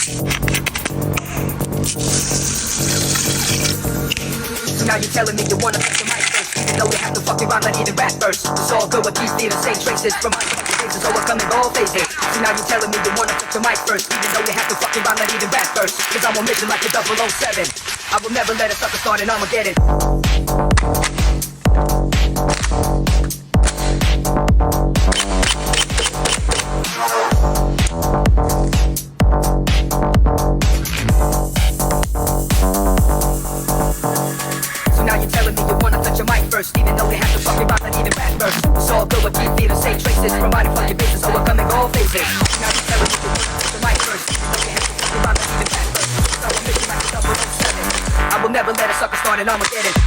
So now you're telling me you wanna touch the mic first, even though we have to fucking rhyme, not even rap first. It's all good with these being the same traces from my faces, so we're coming all phases. So now you're telling me you wanna touch the mic first, even though we have to fucking rhyme, not even rap first. Cause I'm on mission like a 007. I will never let a sucker start and I'ma get it. Even though we have to fucking rock, not even rap first. It's all good with these the same traces from my fucking bases, so we're coming all phases. Now you telling me you wanna touch the mic first, even though we have to fucking rock, not even rap first. So I'm mission like a 007. I will never let a sucker start and I'ma get it.